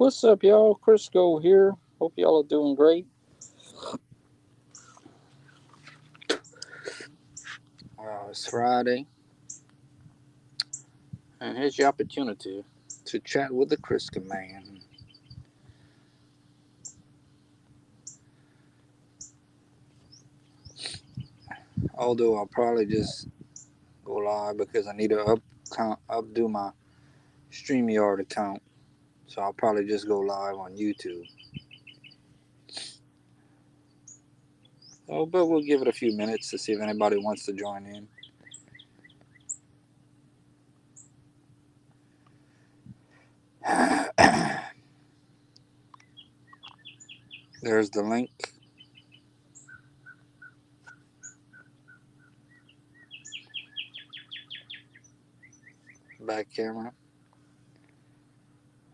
What's up, y'all? Crisco here. Hope y'all are doing great. It's Friday, and here's your opportunity to chat with the Criscoman. Although I'll probably just go live because I need to updo my StreamYard account, so I'll probably just go live on YouTube. But we'll give it a few minutes to see if anybody wants to join in. There's the link. Back camera.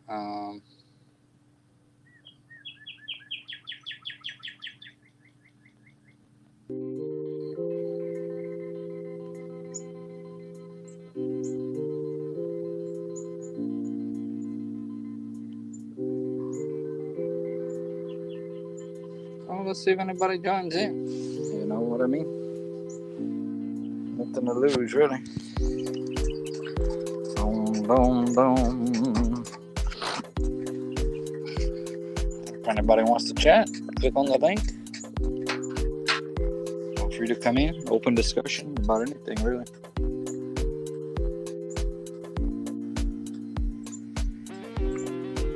Um, let's see if anybody joins in. You know what I mean? Nothing to lose, really. Boom, boom, boom. If anybody wants to chat, click on the link. Feel free to come in. Open discussion about anything, really.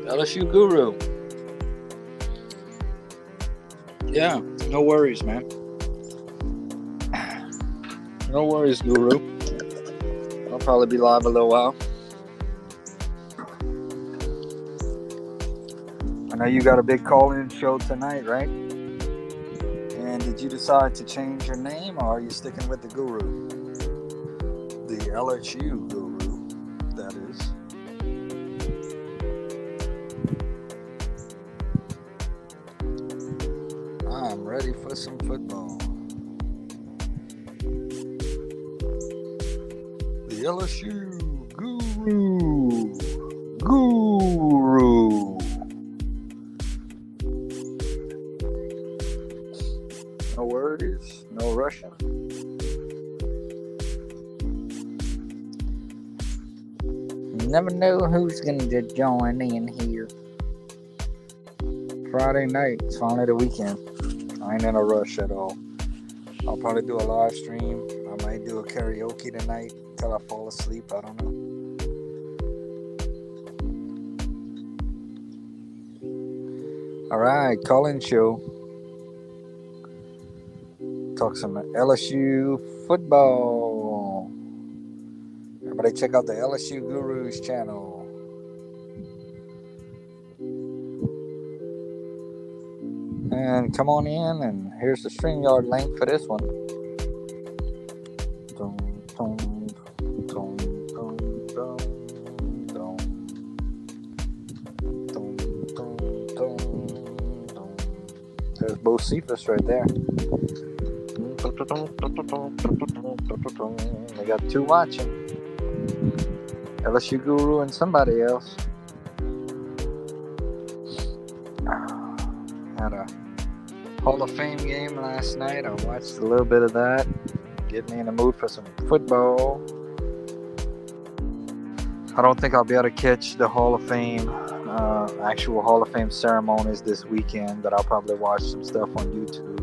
LSU Guru. Yeah, no worries, man. No worries, Guru. I'll probably be live a little while. I know you got a big call-in show tonight, right? And did you decide to change your name, or are you sticking with the Guru? The LSU Guru, that is. I'm ready for some football. The LSU Guru. Guru. No worries, no rushing. You never know who's going to join in here. Friday night, it's finally the weekend. I ain't in a rush at all. I'll probably do a live stream. I might do a karaoke tonight until I fall asleep. I don't know. Alright, call-in show. Talk some LSU football. Everybody check out the LSU Gurus channel. And come on in, and here's the StreamYard link for this one. There's Bo Cephas right there. We got two watching. LSU Guru and somebody else. Had a Hall of Fame game last night. I watched a little bit of that. Get me in the mood for some football. I don't think I'll be able to catch the Hall of Fame, actual Hall of Fame ceremonies this weekend, but I'll probably watch some stuff on YouTube.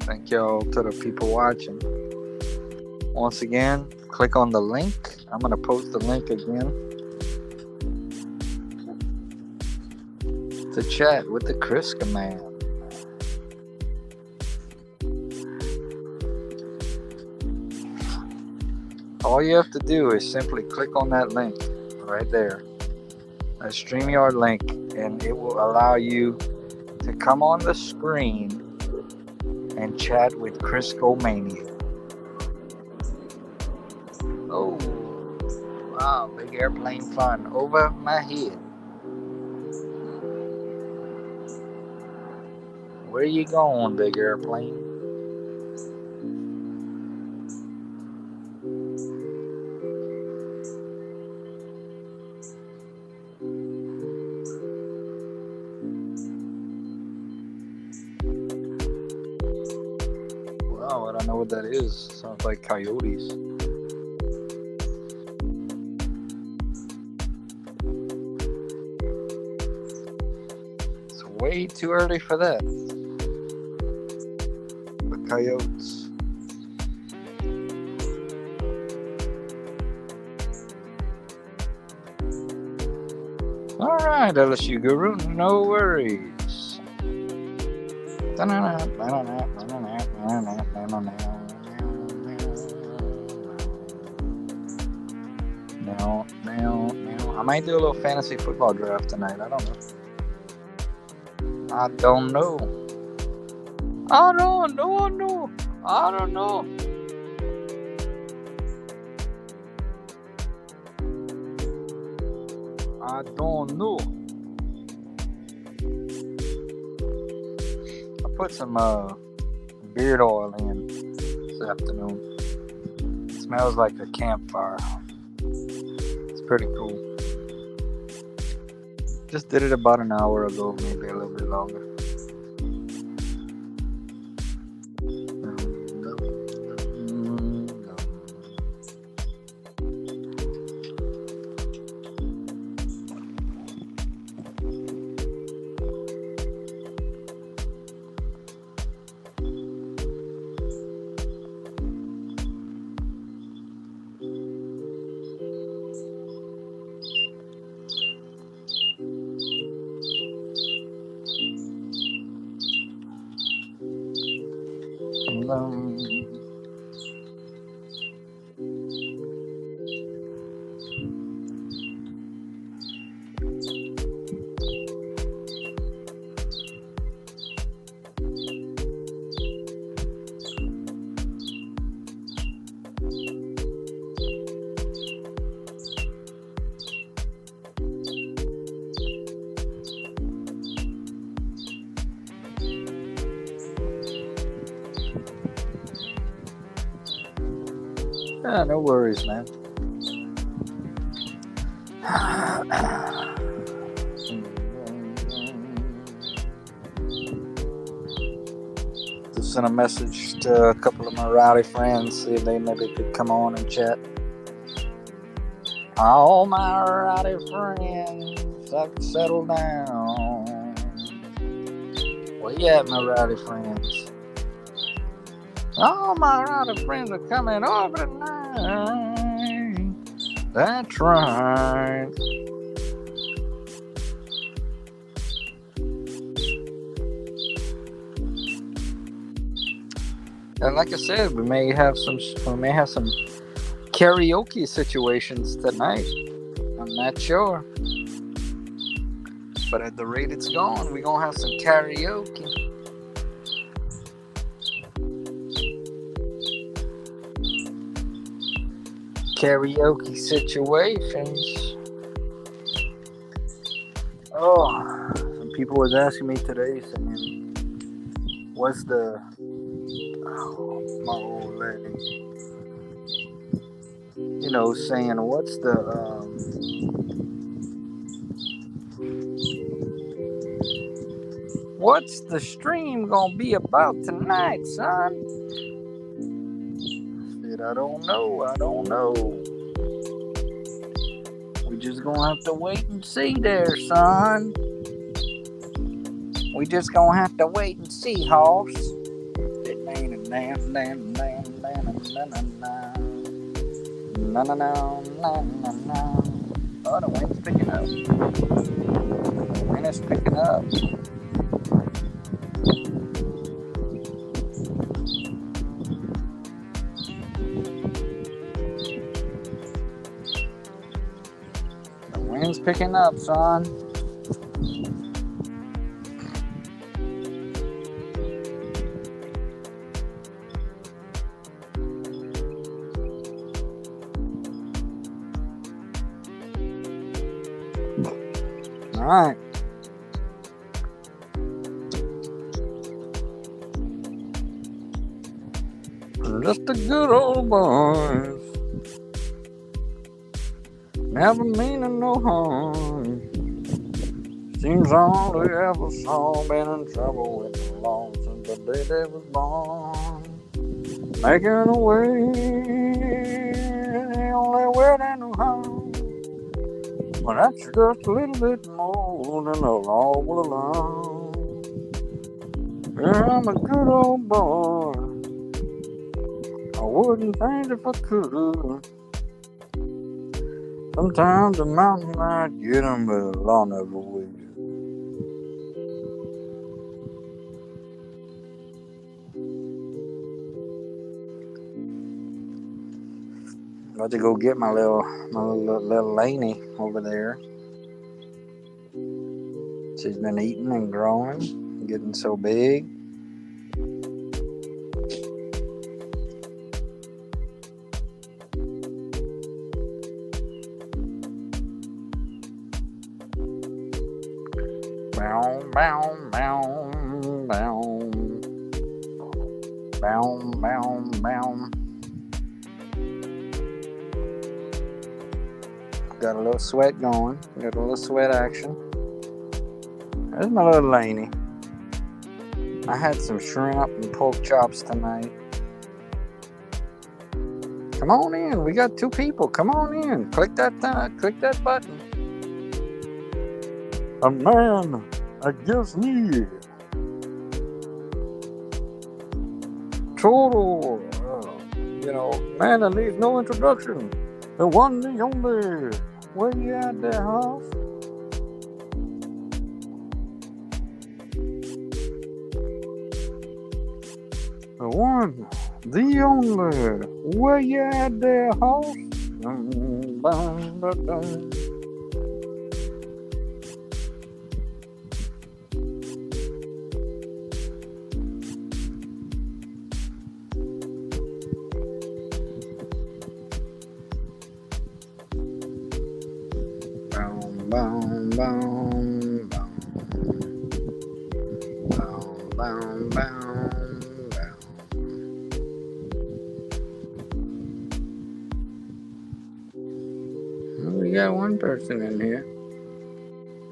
Thank y'all to the people watching. Once again, click on the link. I'm going to post the link again to chat with the Criscoman. All you have to do is simply click on that link right there, that StreamYard link, and it will allow you to come on the screen and chat with Criscomania. Oh, wow, big airplane flying over my head. Where you going, big airplane? Wow, I don't know what that is. Sounds like coyotes. It's way too early for that. The coyotes. Alright, LSU Guru, no worries. Now. I might do a little fantasy football draft tonight. I don't know. I don't know. I don't know. I put some beard oil in this afternoon. It smells like a campfire. It's pretty cool. Just did it about an hour ago, maybe a little bit longer. No worries, man. Just sent a message to a couple of my rowdy friends, see if they maybe could come on and chat. All my rowdy friends have to settle down. Where you at, my rowdy friends? All my rowdy friends are coming over tonight. That's right. And like I said, we may have some karaoke situations tonight. I'm not sure, but at the rate it's going, we're gonna have some karaoke. Karaoke situations. Oh, some people was asking me today, saying, "What's the?" Oh, my old lady. You know, saying, "What's the?" What's the stream gonna be about tonight, son? I don't know. We just gonna have to wait and see there, son. We just gonna have to wait and see, horse. Oh, the wind's picking up. The wind is picking up. Wind's picking up, son. All right. Just a good old boy. Never meaning no harm. Seems all we ever saw been in trouble with the law since the day they was born. Making a way, the only way they know how. Well, that's just a little bit more than the law will allow. Yeah, I'm a good old boy. I wouldn't change if I could. Sometimes the mountain might get them, but the law never will. About to go get my little Laney over there. She's been eating and growing, getting so big. Bow, bow, bow, bow. Bow, bow, bow. Got a little sweat going. Got a little sweat action. There's my little Laney. I had some shrimp and pork chops tonight. Come on in. We got 2 people. Come on in. Click that button. A man against me. Total, man that needs no introduction. The one, the only. Where you at there, Hoss? The one, the only. Where you at there, Hoss? Boom, boom, boom. Boom, boom, boom, boom. Well, we got one person in here.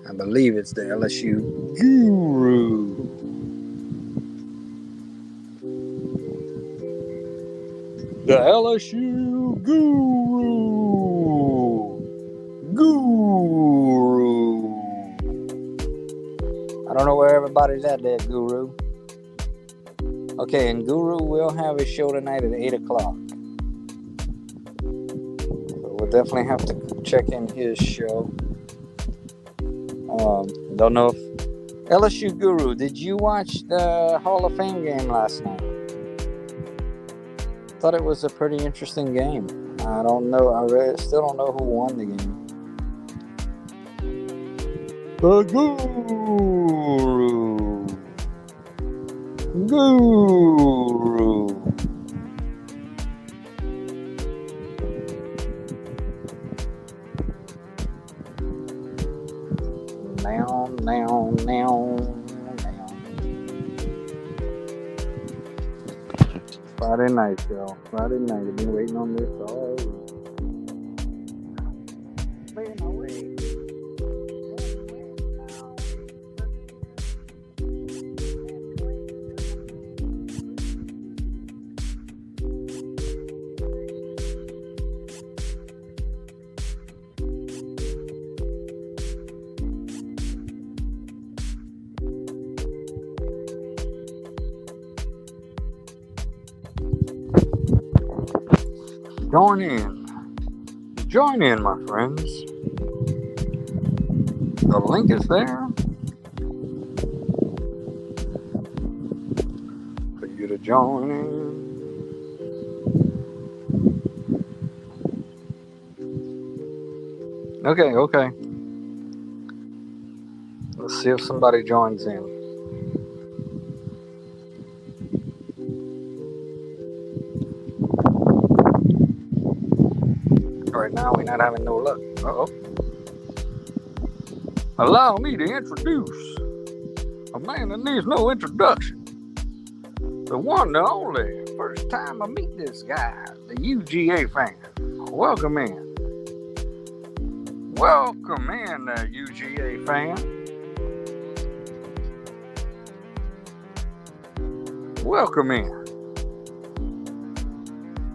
I believe it's the LSU Guru. The LSU Guru. I don't know where everybody's at there, Guru. Okay, and Guru will have his show tonight at 8 o'clock. So we'll definitely have to check in his show. Don't know if... LSU Guru, did you watch the Hall of Fame game last night? Thought it was a pretty interesting game. I don't know. I still don't know who won the game. The Guru. Guru. Now. Friday night, y'all. Friday night. I've been waiting on this all week. Playing my way. Join in, my friends. The link is there for you to join in. Okay. Let's see if somebody joins in. Right now, we're not having no luck. Uh-oh. Allow me to introduce a man that needs no introduction. The one, the only, first time I meet this guy, the UGA fan. Welcome in. Welcome in, UGA fan. Welcome in.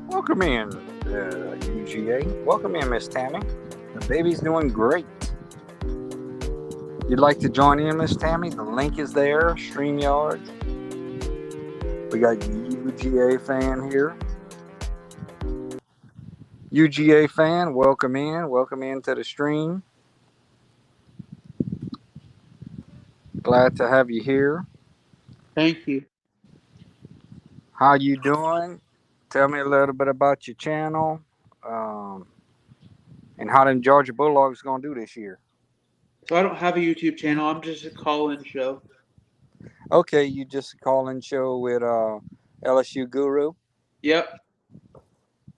Welcome in, UGA. Welcome in, Miss Tammy. The baby's doing great. You'd like to join in, Miss Tammy? The link is there, StreamYard. We got UGA fan here. UGA fan, welcome in. Welcome into the stream. Glad to have you here. Thank you. How you doing? Tell me a little bit about your channel, and how them Georgia Bulldogs gonna do this year. So I don't have a YouTube channel. I'm just a call-in show. Okay, you just a call-in show with LSU Guru. Yep.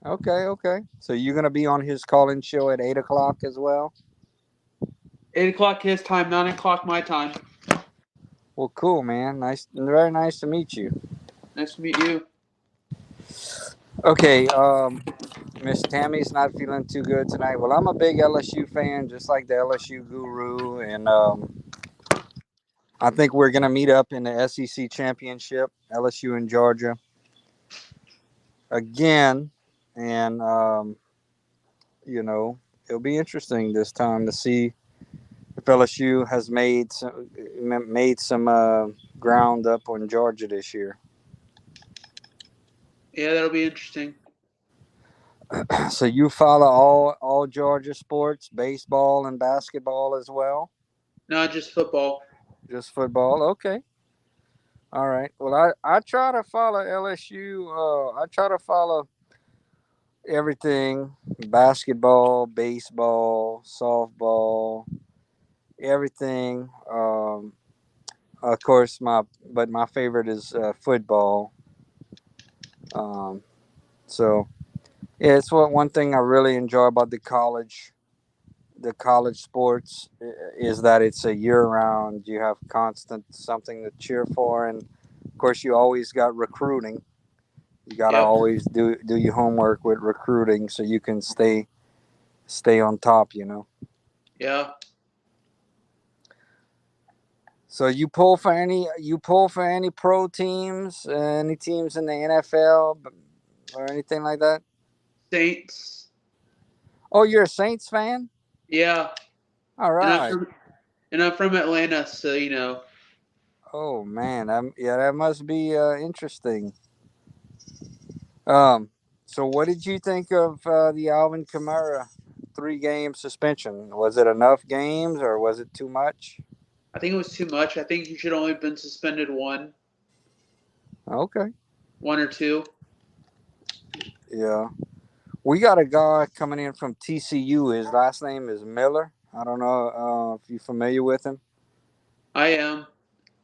Okay. So you're gonna be on his call-in show at 8 o'clock as well. 8 o'clock his time, 9 o'clock my time. Well, cool, man. Very nice to meet you. Nice to meet you. Okay, Miss Tammy's not feeling too good tonight. Well, I'm a big LSU fan, just like the LSU Guru, and I think we're gonna meet up in the SEC championship, LSU and Georgia, again, and it'll be interesting this time to see if LSU has made some ground up on Georgia this year. Yeah, that'll be interesting. So you follow all Georgia sports, baseball and basketball as well? Not just football. Just football? Okay. All right. Well, I try to follow LSU. I try to follow everything: basketball, baseball, softball, everything. Of course, my favorite is football. So yeah, it's one thing I really enjoy about the college sports is that it's a year round. You have constant something to cheer for, and of course, you always got recruiting. You gotta Yep. always do your homework with recruiting so you can stay on top. Yeah. So you pull for any pro teams, any teams in the NFL or anything like that? Saints. Oh, you're a Saints fan? Yeah. All And I'm right. from and I'm from Atlanta, so you know. Oh man, that must be interesting. So what did you think of the Alvin Kamara 3-game suspension? Was it enough games or was it too much? I think it was too much. I think he should only have been suspended one Okay. or two. Yeah. We got a guy coming in from TCU. His last name is Miller. I don't know if you're familiar with him, I am.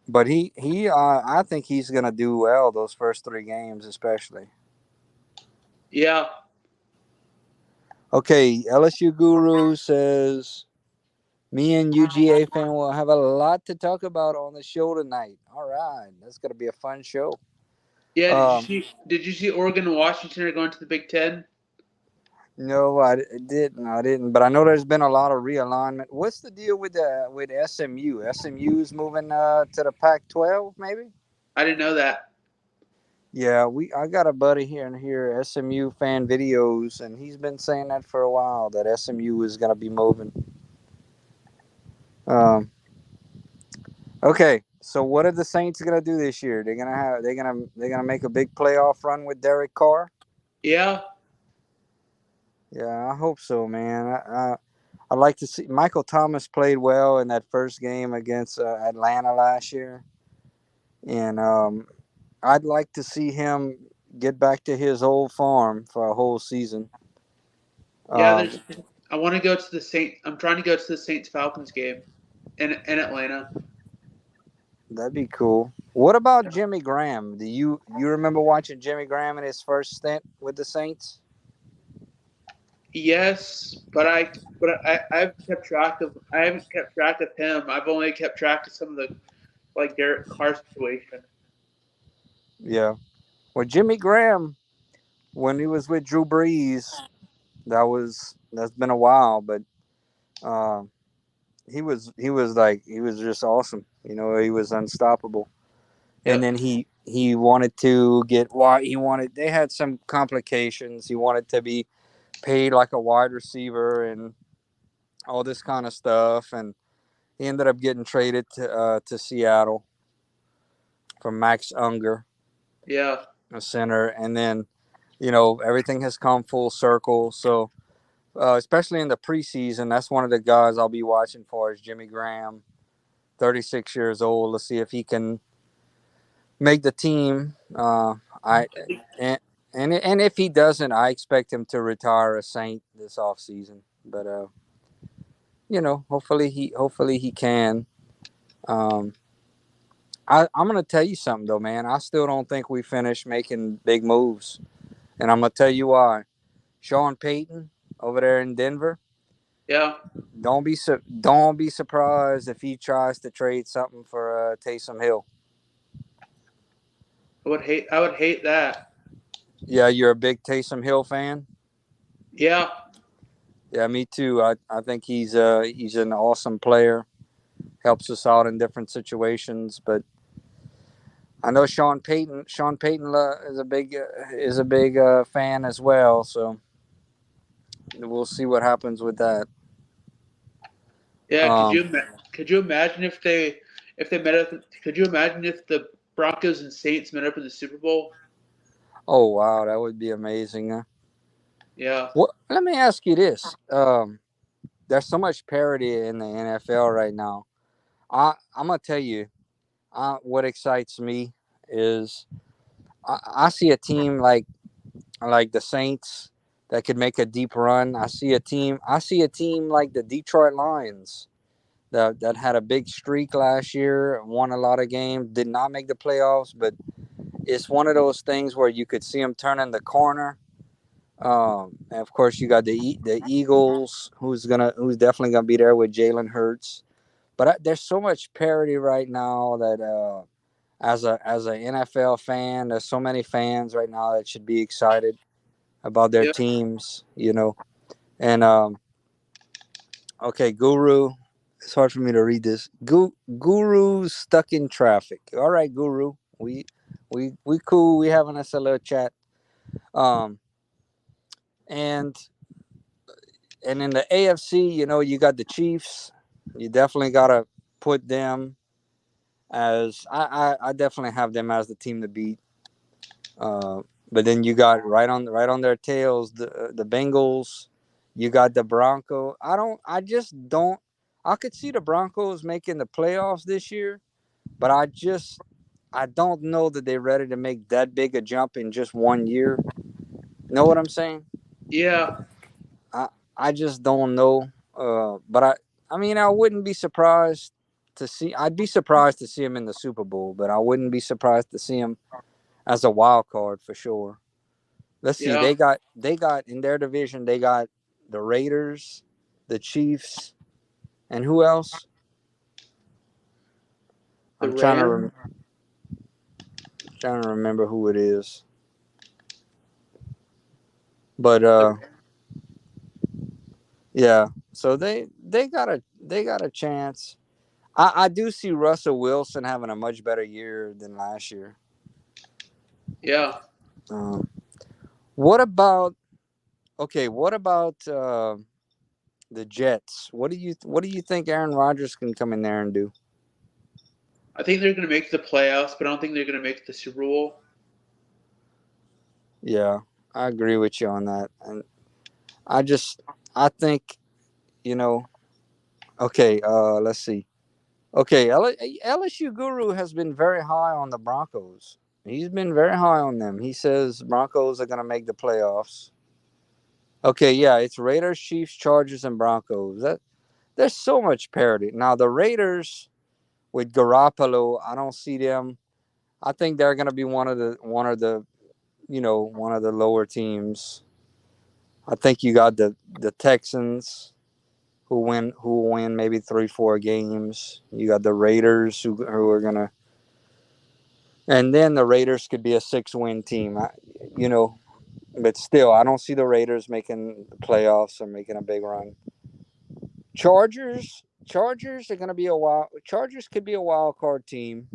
but I think he's gonna do well those first 3 games, especially. Yeah. Okay, LSU Guru says me and UGA fan will have a lot to talk about on the show tonight. All right, that's gonna be a fun show. Yeah, Um, did you see Oregon and Washington are going to the Big Ten? no, I didn't. I didn't. But I know there's been a lot of realignment. What's the deal with SMU? SMU's moving to the Pac-12, maybe. I didn't know that. Yeah, I got a buddy here, SMU fan videos, and he's been saying that for a while that SMU is gonna be moving. Um, okay, so what are the Saints gonna do this year? They're gonna make a big playoff run with Derek Carr. Yeah. Yeah, I hope so, man. I'd like to see Michael Thomas played well in that first game against Atlanta last year, and I'd like to see him get back to his old form for a whole season. Yeah, Um, I want to go to the Saint. I'm trying to go to the Saints Falcons game in Atlanta. that'd be cool. What about Jimmy Graham? Do you remember watching Jimmy Graham in his first stint with the Saints? Yes, but I haven't kept track of him. I've only kept track of some of the like Derek Carr situation. Yeah. Well, Jimmy Graham, when he was with Drew Brees, that's been a while, but uh, he was just awesome. You know, he was unstoppable. And Yep. then he wanted to get why he wanted. They had some complications. He wanted to be paid like a wide receiver and all this kind of stuff, and he ended up getting traded to Seattle from Max Unger, Yeah. a center, and then everything has come full circle. So especially in the preseason, that's one of the guys I'll be watching for is Jimmy Graham, 36 years old. Let's see if he can make the team. I and, and if he doesn't, I expect him to retire a Saint this offseason. But hopefully he can. Um, I'm gonna tell you something though, man. I still don't think we finished making big moves, and I'm gonna tell you why. Sean Payton over there in Denver. Yeah. Don't be surprised if he tries to trade something for Taysom Hill. I would hate that. Yeah, you're a big Taysom Hill fan. Yeah. Yeah, me too. I think he's an awesome player. Helps us out in different situations. But I know Sean Payton. Sean Payton is a big fan as well. So we'll see what happens with that. Yeah. Um, Could you imagine if they met up? Could you imagine if the Broncos and Saints met up in the Super Bowl? oh wow, that would be amazing. Yeah. Well, let me ask you this. There's so much parity in the NFL right now. I'm gonna tell you, what excites me is I see a team like the Saints that could make a deep run. I see a team like the Detroit Lions that had a big streak last year, won a lot of games, did not make the playoffs, but it's one of those things where you could see them turning the corner. And of course, you got the Eagles, who's definitely gonna be there with Jalen Hurts. But there's so much parity right now that as an NFL fan, there's so many fans right now that should be excited about their Yep. teams. And okay, Guru. It's hard for me to read this. Guru's stuck in traffic. All right, Guru. We cool. We having us a little chat. Um, and and in the AFC, you got the Chiefs. You definitely gotta put them as I definitely have them as the team to beat. Uh, but then you got right on their tails the Bengals. You got the Broncos. I just don't. I could see the Broncos making the playoffs this year, but I don't know that they're ready to make that big a jump in just one year. Know what I'm saying? Yeah. I I just don't know. But I mean I wouldn't be surprised to see. I'd be surprised to see him in the Super Bowl, but I wouldn't be surprised to see him as a wild card for sure. Let's see. Yeah. They got in their division. They got the Raiders, the Chiefs, and who else? The I'm trying to Rams. trying to remember who it is. But The, yeah. So they got a chance. I do see Russell Wilson having a much better year than last year. yeah. Um, what about okay? What about the Jets? What do you think Aaron Rodgers can come in there and do? I think they're going to make the playoffs, but I don't think they're going to make the Super Bowl. Yeah, I agree with you on that. And I just I think you know. Okay, let's see. Okay, LSU Guru has been very high on the Broncos. He's been very high on them. He says Broncos are going to make the playoffs. Okay, yeah, it's Raiders, Chiefs, Chargers, and Broncos. There's so much parity. Now the Raiders with Garoppolo, I don't see them. I think they're going to be one of the lower teams. I think you got the Texans who win maybe 3-4 games. You got the Raiders who are gonna And then the Raiders could be a 6-win team. You know, but still, I don't see the Raiders making the playoffs or making a big run. Chargers are going to be a wild. Chargers could be a wild card team.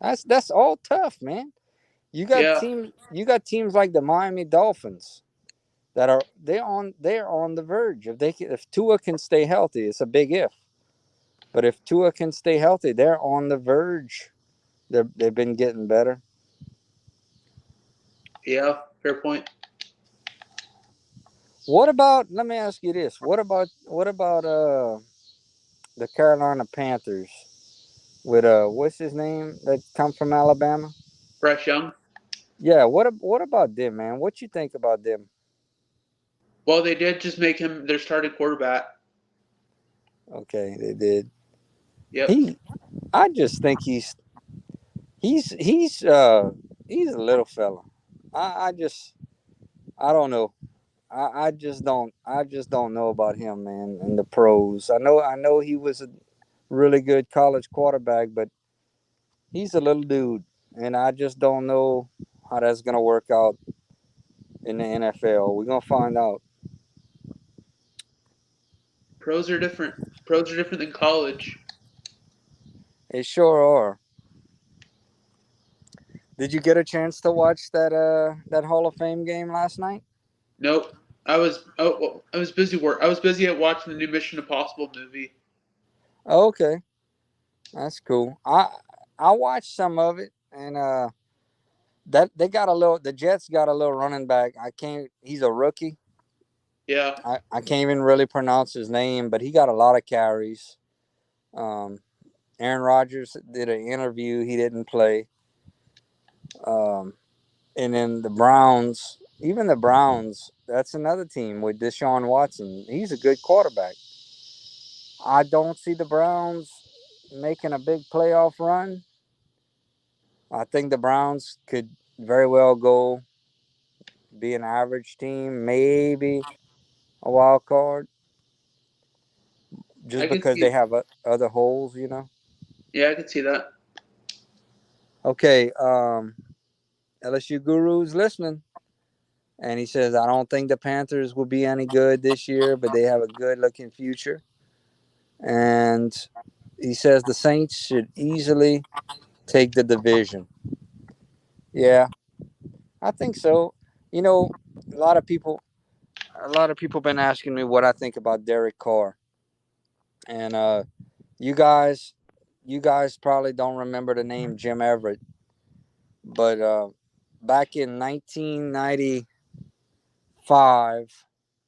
That's all tough, man. Yeah, You got teams like the Miami Dolphins that are they're on the verge. If Tua can stay healthy, it's a big if. But if Tua can stay healthy, they're on the verge. They've been getting better. yeah, fair point. What about? Let me ask you this. What about the Carolina Panthers with what's his name that come from Alabama? Bryce Young. Yeah. What about them, man? What you think about them? Well, they did just make him their starting quarterback. Okay, they did. Yep. He. I just think he's he's a little fella. I just I don't know. I just don't know about him, man, and the pros. I know he was a really good college quarterback, but he's a little dude, and I just don't know how that's gonna work out in the NFL. We're gonna find out. Pros are different. Pros are different than college. They sure are. Did you get a chance to watch that Hall of Fame game last night? Nope. I was busy work. I was busy at watching the new Mission Impossible movie. Oh, okay, that's cool. I watched some of it, and that they got a little. The Jets got a little running back. I can't. He's a rookie. Yeah. I can't even really pronounce his name, but he got a lot of carries. Um, Aaron Rodgers did an interview. He didn't play. Um, and then the Browns, even the Browns, that's another team with Deshaun Watson. He's a good quarterback. I don't see the Browns making a big playoff run. I think the Browns could very well go be an average team, maybe a wild card, I just can because they see. have other holes, you know. Yeah, I can see that. Okay, LSU Guru's listening, and he says, I don't think the Panthers will be any good this year, but they have a good looking future. And he says the Saints should easily take the division. Yeah, I think so. You know, a lot of people, a lot of people been asking me what I think about Derek Carr, and you guys, you guys probably don't remember the name Jim Everett, but back in 1995,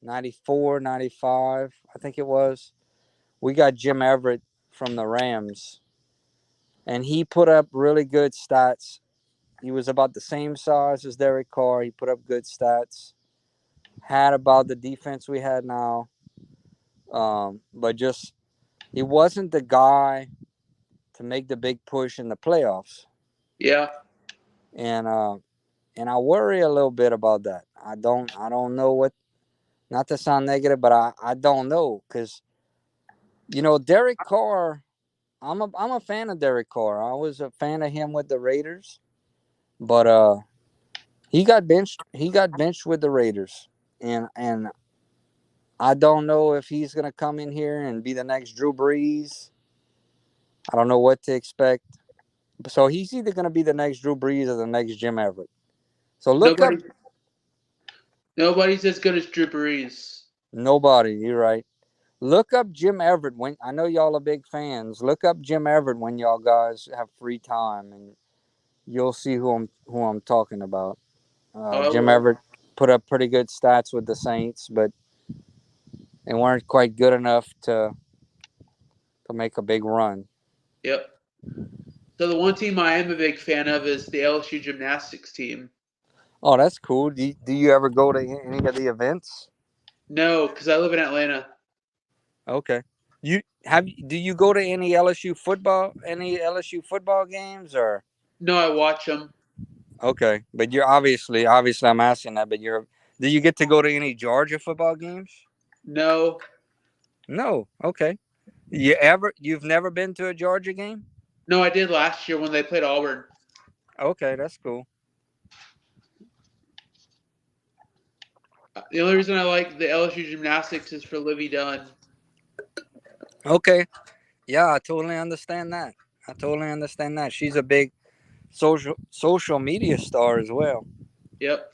94, 95, I think it was, we got Jim Everett from the Rams, and he put up really good stats. He was about the same size as Derek Carr. He put up good stats. Had about the defense we had now, but just he wasn't the guy to make the big push in the playoffs. Yeah. And and I worry a little bit about that. I don't know what. Not to sound negative, but I don't know because you know Derek Carr. I'm a fan of Derek Carr. I was a fan of him with the Raiders, but he got benched. He got benched with the Raiders, and I don't know if he's gonna come in here and be the next Drew Brees. I don't know what to expect. So he's either gonna be the next Drew Brees or the next Jim Everett. So look up Nobody. Nobody's as good as Drew Brees. nobody. You're right. Look up Jim Everett when I know y'all are big fans. Look up Jim Everett when y'all guys have free time, and you'll see who I'm talking about. Oh, I Jim will. Everett put up pretty good stats with the Saints, but they weren't quite good enough to make a big run. Yep. So the one team I am a big fan of is the LSU gymnastics team. Oh, that's cool. Do you ever go to any of the events? No, because I live in Atlanta. Okay. Do you go to any LSU football games or No, I watch them. okay, but you're obviously I'm asking that, but do you get to go to any Georgia football games? No, No. Okay. You've never been to a Georgia game? no, I did last year when they played Auburn. Okay, that's cool. The only reason I like the LSU gymnastics is for Livy Dunn. Okay. Yeah, I totally understand that. I totally understand that. She's a big social media star as well. Yep.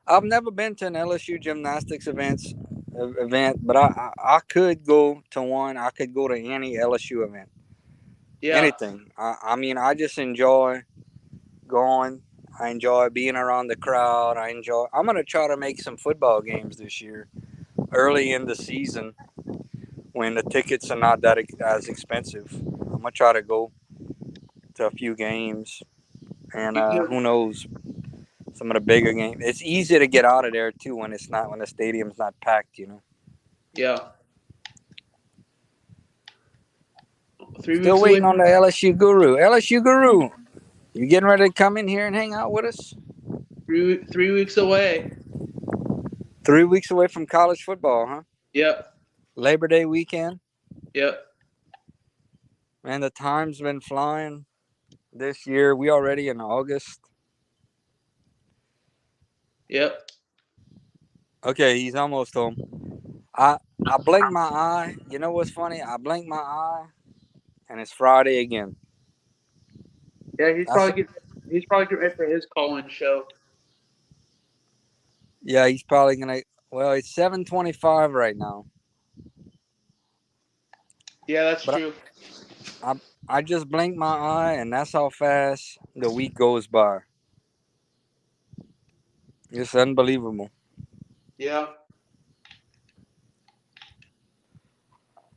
I've never been to an LSU gymnastics event, but I could go to one. I could go to any LSU event. Yeah. Anything. I mean, I just enjoy going. I enjoy being around the crowd. I'm gonna try to make some football games this year, early in the season, when the tickets are not that as expensive. I'm gonna try to go to a few games, and You can, who knows, some of the bigger games. It's easy to get out of there too when the stadium's not packed. yeah. 3 weeks Still away. waiting on the LSU Guru. LSU Guru, you getting ready to come in here and hang out with us? 3 weeks away. 3 weeks away from college football, huh? Yep. Labor Day weekend. Yep. Man, the time's been flying this year. We already in August. Yep. Okay, he's almost home. I blinked my eye. You know what's funny? I blinked my eye, and it's Friday again. Yeah. That's He's probably getting ready for his call-in show. Yeah, he's probably gonna. Well, it's 7:25 right now, Yeah, that's but true. I I just blinked my eye, and that's how fast the week goes by. It's unbelievable. Yeah.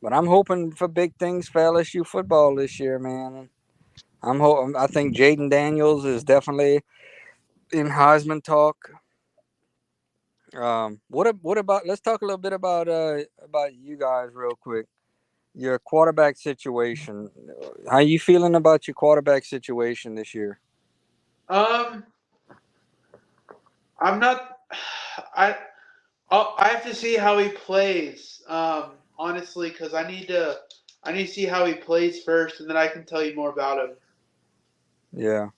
But I'm hoping for big things for LSU football this year, man. I think Jaden Daniels is definitely in Heisman talk. What about? Let's talk a little bit about you guys real quick. Your quarterback situation. How you feeling about your quarterback situation this year? Um, I'm not. I I have to see how he plays. Honestly, because I need to see how he plays first, and then I can tell you more about him. Yeah,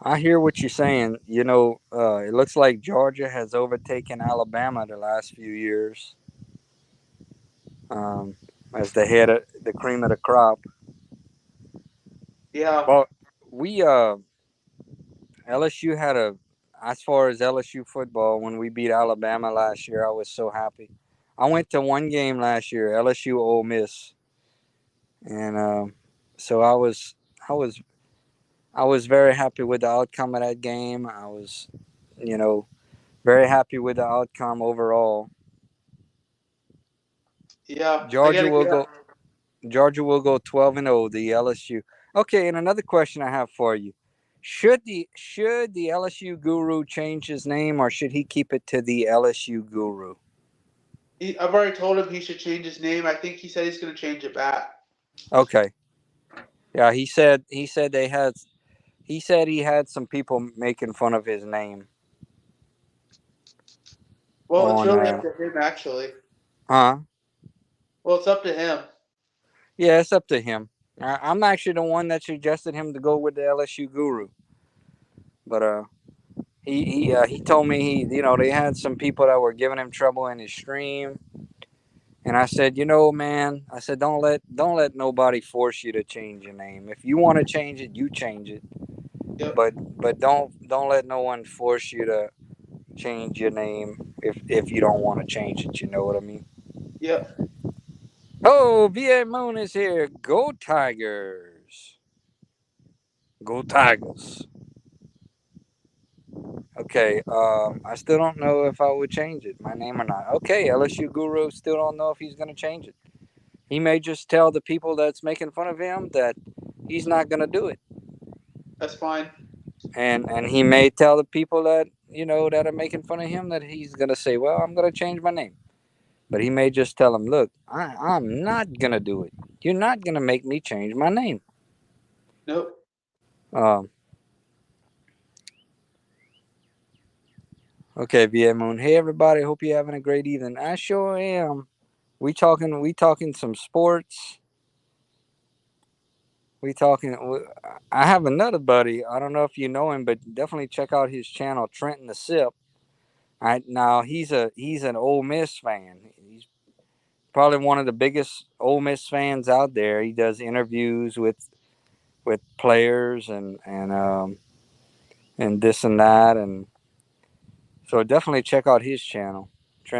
I hear what you're saying. It looks like Georgia has overtaken Alabama the last few years um, as the cream of the crop. Yeah. Well, we LSU had a as far as LSU football when we beat Alabama last year, I was so happy. I went to one game last year, LSU Ole Miss, and so I was I was very happy with the outcome of that game. I was, you know, very happy with the outcome overall. Yeah. I Georgia gotta will get. go. Georgia will go 12-0. The LSU. Okay, and another question I have for you: should the LSU Guru change his name, or should he keep it to the LSU Guru? I've already told him he should change his name. I think he said he's gonna change it back. Okay. Yeah, he said he had some people making fun of his name Well, it's on really up to him, actually. huh? Well, it's up to him. Yeah, it's up to him. I'm actually the one that suggested him to go with the LSU Guru, but he told me they had some people that were giving him trouble in his stream, and I said, man, I said don't let nobody force you to change your name. If you want to change it, you change it, Yep. but don't let no one force you to change your name if you don't want to change it. You know what I mean? Yep. Oh, VA Moon is here. Go Tigers! Go Tigers! Okay, I still don't know if I would change it, my name or not. Okay, LSU Guru still don't know if he's going to change it. He may just tell the people that's making fun of him that he's not going to do it. That's fine. And he may tell the people that are making fun of him that he's going to say, well, I'm going to change my name. But he may just tell them, look, I'm not going to do it. You're not going to make me change my name. Nope. Um, okay, VA Moon. Hey, everybody. Hope you're having a great evening. I sure am. We talking some sports. We talking. I have another buddy. I don't know if you know him, but definitely check out his channel, Trenton the Sip. Right now, he's an Ole Miss fan. He's probably one of the biggest Ole Miss fans out there. He does interviews with players and this and that, and so definitely check out his channel,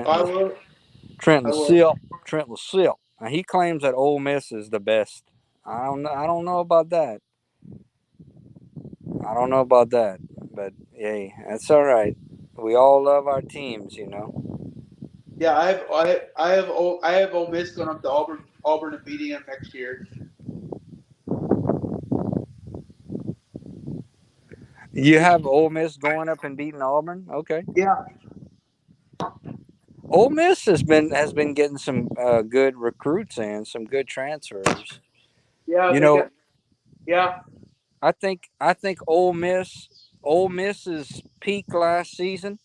I Trenton will. I Trenton will. Sip. Trenton Sip. Now, he claims that Ole Miss is the best. I don't know. I don't know about that. I don't know about that, but hey, that's all right. We all love our teams, you know. Yeah, I have Ole Miss going up to Auburn and beating them next year. You have Ole Miss going up and beating Auburn. Okay. Yeah, Ole Miss has been getting some good recruits and some good transfers. yeah, You they got know, yeah, I think Ole Miss's peak last season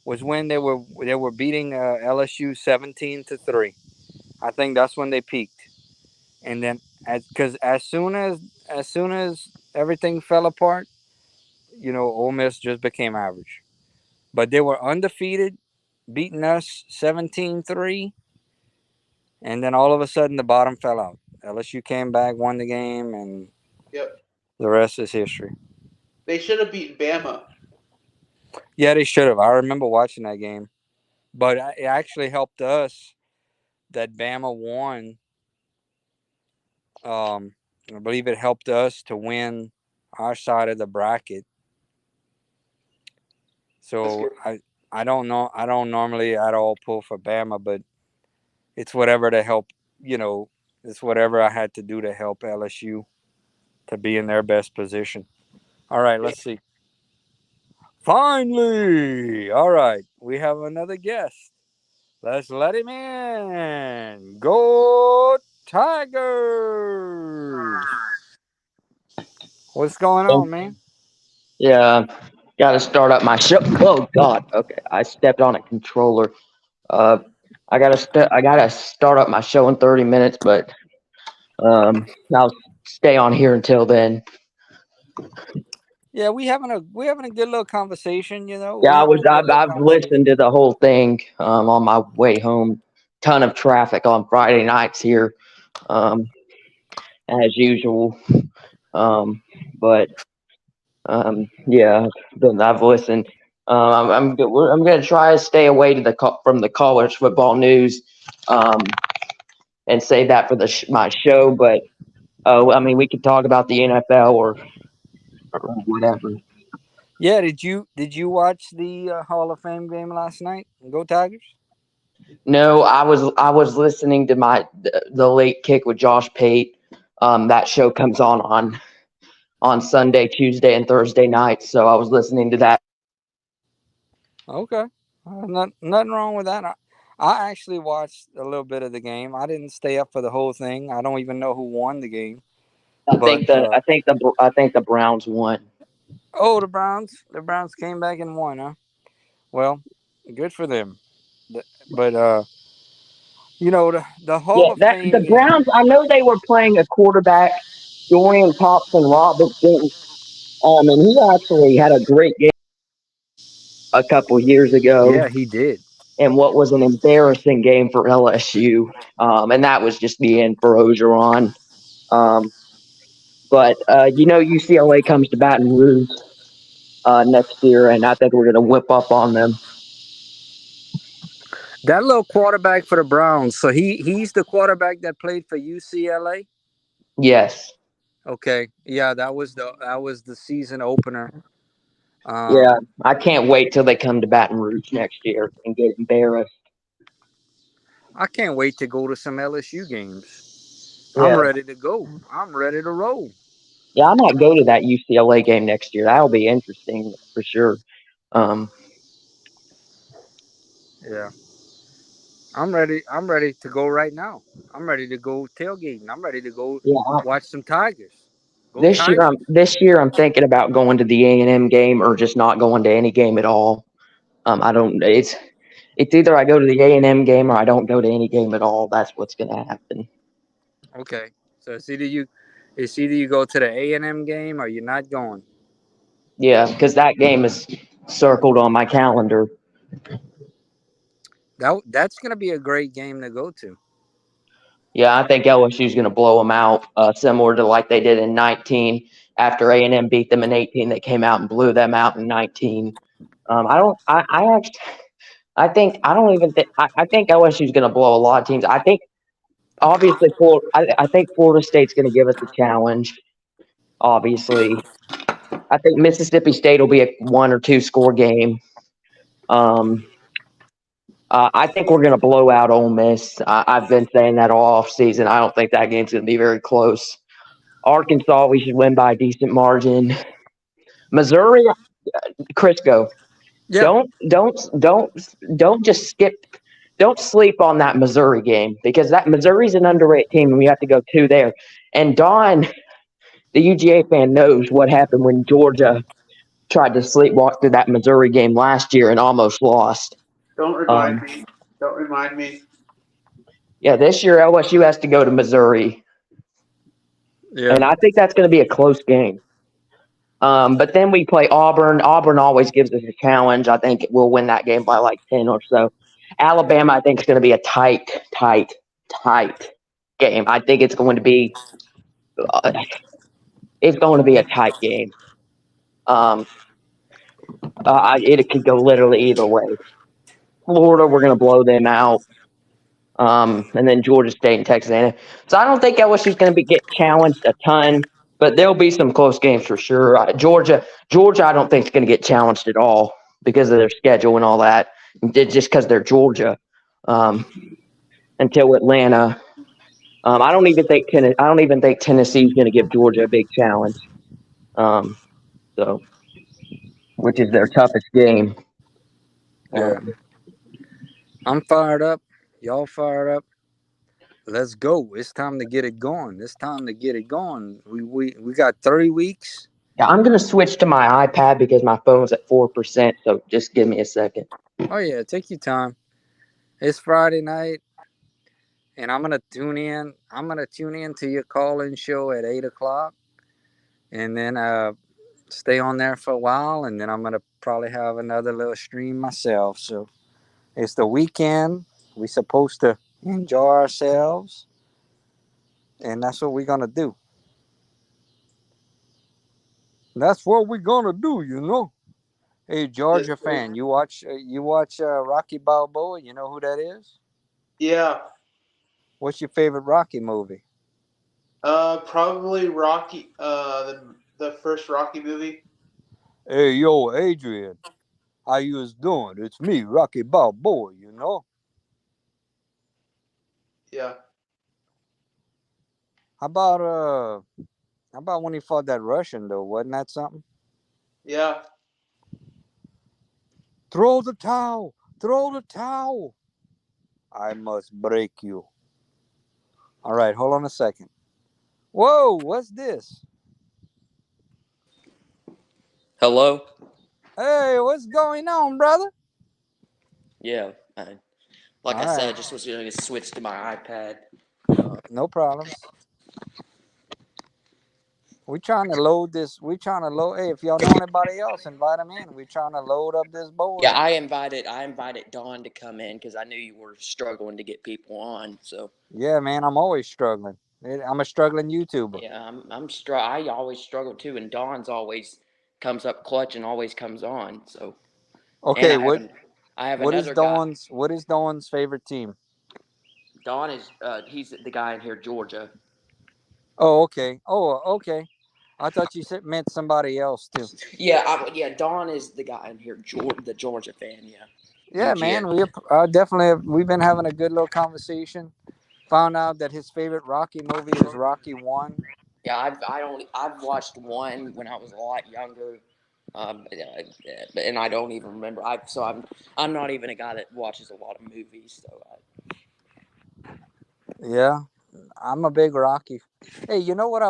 was when they were beating LSU 17-3. I think that's when they peaked, and then because as soon as everything fell apart, Ole Miss just became average. But they were undefeated, beating us 17-3, and then all of a sudden the bottom fell out. LSU came back, won the game, and yep. the rest is history. They should have beaten Bama. Yeah, they should have. I remember watching that game, but it actually helped us that Bama won. Um, I believe it helped us to win our side of the bracket. That's So good. I don't know. I don't normally at all pull for Bama, but it's whatever to help. You know, it's whatever I had to do to help LSU to be in their best position. All right, Yeah. let's see. Finally, all right, we have another guest. Let's let him in. Go Tigers! What's going on, man? Yeah, got to start up my show. Oh God, okay, I stepped on a controller. Uh, I gotta start up my show in 30 minutes, but I'll stay on here until then. Yeah, we having a good little conversation. Yeah, We having a good little I've listened conversation. to the whole thing on my way home. Ton of traffic on Friday nights here, um, as usual. Um, but yeah, I've listened. I'm going to try to stay away to from the college football news, um, and save that for my show. But I mean, we could talk about the NFL or whatever. Yeah, did you watch the Hall of Fame game last night? Go Tigers! No, I was listening to the late kick with Josh Pate. That show comes on Sunday, Tuesday, and Thursday nights. So I was listening to that. Okay, nothing wrong with that. I actually watched a little bit of the game. I didn't stay up for the whole thing. I don't even know who won the game, but I think the Browns won. oh, the Browns came back and won, huh? Well, good for them. But the Yeah, Hall of that the Fame game. Browns. I know they were playing a quarterback, Dorian Thompson Robinson, and he actually had a great game a couple years ago, Yeah, he did. and what was an embarrassing game for LSU, and that was just the end for Ogeron. Um, but UCLA comes to Baton Rouge next year, and I think we're going to whip up on them. That little quarterback for the Browns. So he's the quarterback that played for UCLA. Yes, Okay, yeah, that was the season opener. yeah, Um, I can't wait till they come to Baton Rouge next year and get embarrassed. I can't wait to go to some LSU games. I'm Yeah, ready to go. I'm ready to roll. yeah, I might go to that UCLA game next year. That'll be interesting for sure. Um, Yeah, I'm ready. I'm ready to go right now. I'm ready to go tailgating. I'm ready to go yeah, watch some Tigers. Go Tigers. this year I'm thinking about going to the A&M game or just not going to any game at all. I don't. It's either I go to the A&M game or I don't go to any game at all. That's what's going to happen. Okay, so it's either It's either you go to the A&M game or you're not going. Yeah, because that game is circled on my calendar. That's gonna be a great game to go to. Yeah, I think LSU is going to blow them out, similar to like they did in 19. After A&M beat them in 18, they came out and blew them out in 19. I don't. I actually. I think. I don't even think. I think LSU is going to blow a lot of teams. I think. Obviously, I think Florida State's going to give us a challenge. Obviously, I think Mississippi State will be a 1 or 2 score game. Um, I think we're going to blow out Ole Miss. I've been saying that all off season. I don't think that game's going to be very close. Arkansas, we should win by a decent margin. Missouri, Crisco, Yeah. don't just skip. Don't sleep on that Missouri game because that Missouri's an underrated team, and we have to go 2 there. And Don, the UGA fan, knows what happened when Georgia tried to sleepwalk through that Missouri game last year and almost lost. Don't remind me. Don't remind me. Yeah, this year LSU has to go to Missouri, Yeah. and I think that's going to be a close game. But then we play Auburn. Auburn always gives us a challenge. I think we'll win that game by like 10 or so. Alabama, I think, is going to be a tight game. I think uh, it's going to be a tight game. It could go literally either way. Florida, we're going to blow them out. And then Georgia State and Texas A&M. So I don't think LSU is going to get challenged a ton, but there'll be some close games for sure. Georgia, I don't think is going to get challenged at all because of their schedule and all that. Just because they're Georgia. Until Atlanta, I don't even think Tennessee is going to give Georgia a big challenge. So, which is their toughest game. Yeah. I'm fired up. Y'all fired up. Let's go. It's time to get it going. It's time to get it going. We got 3 weeks. Yeah, I'm going to switch to my iPad because my phone's at 4%. So just give me a second. Oh yeah, take your time. It's Friday night, and I'm gonna tune in. I'm gonna tune in to your call-in show at 8 o'clock, and then stay on there for a while, and then I'm gonna probably have another little stream myself. So it's the weekend. We supposed to enjoy ourselves, and that's what we're gonna do. That's what we're gonna do, you know. Hey, Georgia fan, you watch Rocky Balboa? You know who that is? Yeah. What's your favorite Rocky movie? Probably Rocky. The first Rocky movie. Hey, yo, Adrian, how you is doing? It's me, Rocky Balboa. You know. Yeah. How about when he fought that Russian though? Wasn't that something? Yeah. Throw the towel! Throw the towel! I must break you. All right, hold on a second. Whoa, what's this? Hello? Hey, what's going on, brother? Yeah. Like All I said, I right, just was going to switch to my iPad. no problems. We trying to load this. We trying to load. Hey, if y'all know anybody else, invite them in. We trying to load up this board. Yeah, I invited Dawn to come in because I knew you were struggling to get people on. So Yeah, man, I'm always struggling. I'm a struggling YouTuber. yeah, I always struggle too, and Dawn's always comes up clutch and always comes on. So and Okay, I have what is another guy. Dawn's favorite team? Dawn is he's the guy in here, Georgia. Oh, okay. Oh, okay. I thought you said meant somebody else too. Yeah, Dawn is the guy in here, the Georgia fan. Yeah. Yeah, man. We've been having a good little conversation. Found out that his favorite Rocky movie is Rocky 1. Yeah, I've watched one when I was a lot younger, and I don't even remember. I'm not even a guy that watches a lot of movies. So Yeah, I'm a big Rocky. Hey, you know what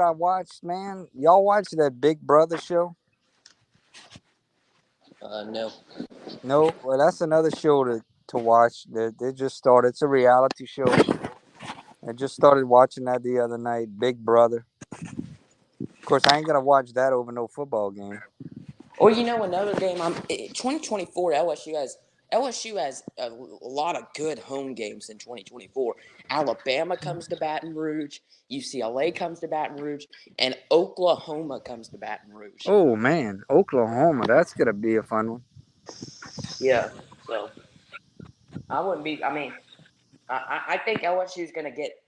I watched, man? Y'all watch that Big Brother show? no. No, well, that's another show to watch. They just started. It's a reality show. I just started watching that the other night. Big Brother. course, I ain't gonna watch that over no football game. Or another game. 2024 LSU has a lot of good home games in 2024. Alabama comes to Baton Rouge, UCLA comes to Baton Rouge, and Oklahoma comes to Baton Rouge. Oh man, Oklahoma, that's gonna be a fun one. Yeah, so I wouldn't be. I mean, I think LSU is going to get.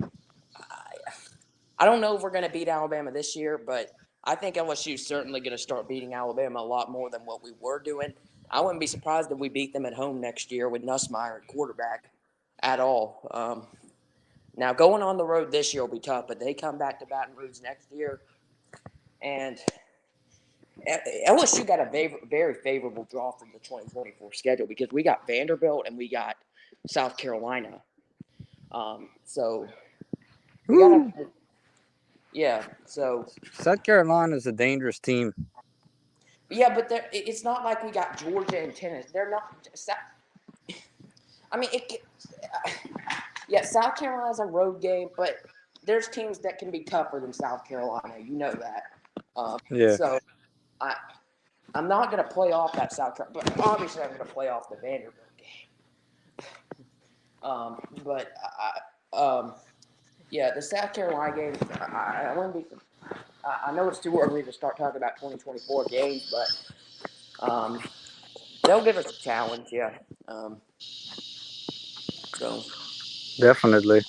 I don't know if we're going to beat Alabama this year, but I think LSU is certainly going to start beating Alabama a lot more than what we were doing. I wouldn't be surprised if we beat them at home next year with Nussmeier at quarterback at all. Now, going on the road this year will be tough, but they come back to Baton Rouge next year. And LSU got a very favorable draw from the 2024 schedule because we got Vanderbilt and we got South Carolina. So we got So South Carolina is a dangerous team. yeah, but it's not like we got Georgia and Tennessee. They're not. I mean, South Carolina's a road game, but there's teams that can be tougher than South Carolina. You know that. Yeah. So I'm not going to play off that South Carolina, but obviously I'm going to play off the Vanderbilt game. The South Carolina game, I wouldn't be. I know it's too early to start talking about 2024 games, but they'll give us a challenge, yeah. So Definitely.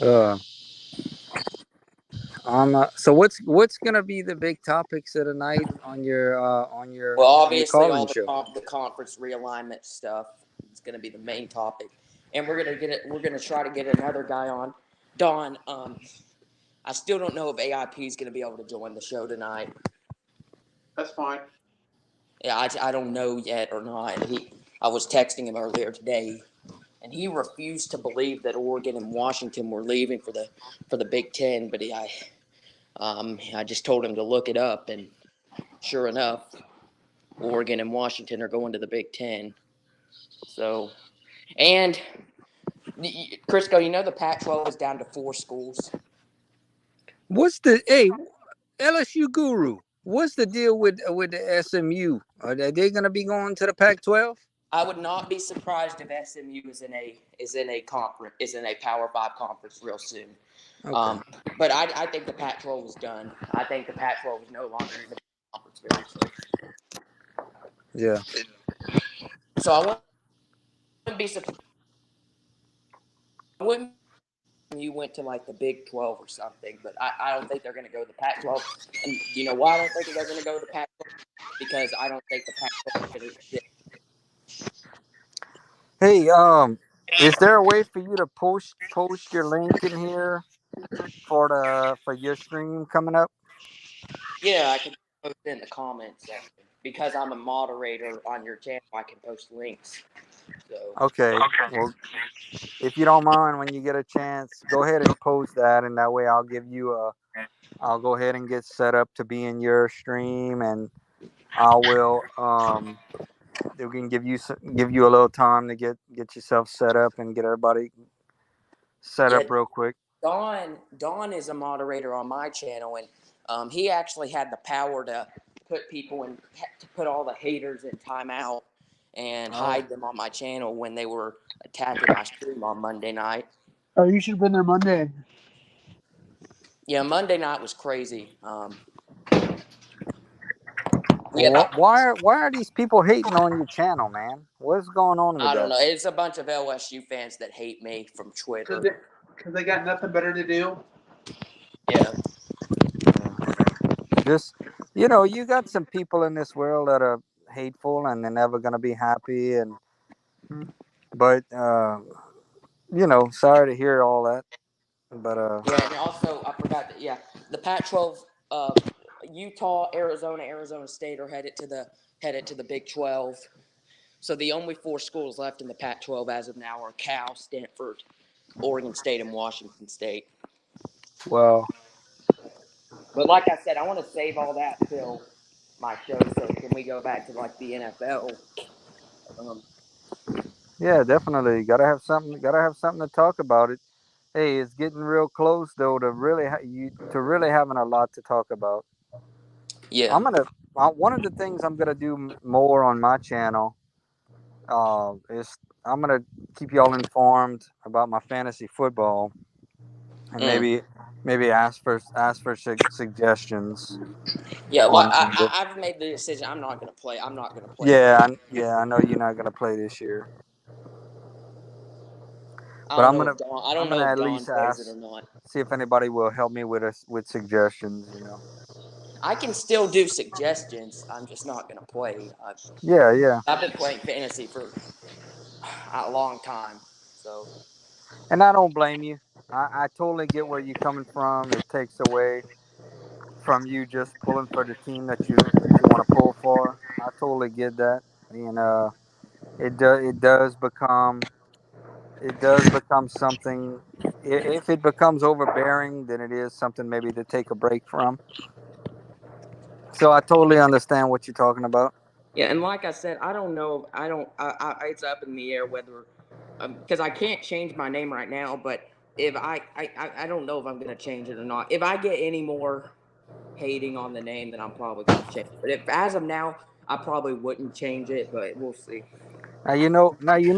Uh, so what's gonna be the big topics of the night on well, on your obviously, calling all show? the conference realignment stuff is going to be the main topic, and we're going to get it. We're going to try to get another guy on, Don. I still don't know if AIP is going to be able to join the show tonight. That's fine. Yeah, I don't know yet or not. I was texting him earlier today, and he refused to believe that Oregon and Washington were leaving for the Big Ten. But I just told him to look it up, and sure enough, Oregon and Washington are going to the Big Ten. So, and Crisco, the Pac-12 is down to 4 schools. What's the LSU guru? What's the deal with the SMU? Are they going to be going to the Pac-12? I would not be surprised if SMU is in a Power 5 conference real soon. Okay. But I think the Pac-12 is done. I think the Pac-12 is no longer in the conference very soon. Yeah. So I wouldn't be surprised. I wouldn't you went to like the Big 12 or something, but I don't think they're going to go to the Pac-12. And you know why I don't think they're going to go to the Pac-12? Because I don't think the Pac-12 is going to exist. Hey, is there a way for you to post your link in here for your stream coming up? Yeah, I can post it in the comments section. Because I'm a moderator on your channel, I can post links. So Okay. Well, if you don't mind, when you get a chance, go ahead and post that, and that way I'll go ahead and get set up to be in your stream, and I will we can give you a little time to get yourself set up and get everybody set up real quick. Don is a moderator on my channel, and he actually had the power to put all the haters in timeout and hide them on my channel when they were attacking my stream on Monday night. Oh, you should have been there Monday. Yeah, Monday night was crazy. Why are these people hating on your channel, man? What's going on with that? I don't know. It's a bunch of LSU fans that hate me from Twitter. Because they got nothing better to do. Yeah. Just, you got some people in this world that are hateful and they're never going to be happy. But, sorry to hear all that. But, yeah, and also, I forgot that, the Pac-12, Utah, Arizona State are headed to the Big 12. So the only 4 schools left in the Pac-12 as of now are Cal, Stanford, Oregon State, and Washington State. Well, but like I said, I want to save all that till my show. So can we go back to like the NFL? Yeah, definitely. Gotta have something to talk about it. Hey, it's getting real close though to really having a lot to talk about. Yeah. I'm gonna one of the things I'm gonna do more on my channel is I'm gonna keep y'all informed about my fantasy football and Mm. maybe ask for suggestions Yeah. Well, on the, I've made the decision. I'm not gonna play. I'm not gonna play. yeah, I know you're not gonna play this year, I but don't know if Don. I I'm don't gonna know if at Don least plays it ask, or not. see if anybody will help me with suggestions. I can still do suggestions. I'm just not gonna play. Yeah, yeah. I've been playing fantasy for a long time, so And I don't blame you. I totally get where you're coming from. It takes away from you just pulling for the team that you want to pull for. I totally get that. And it does become something. If it becomes overbearing, then it is something maybe to take a break from. So I totally understand what you're talking about. yeah. And like I said, I don't know. I don't. It's up in the air whether because I can't change my name right now. But if I don't know if I'm gonna change it or not. If I get any more hating on the name, then I'm probably gonna change it. But if as of now, I probably wouldn't change it. But we'll see. Now you know. Now you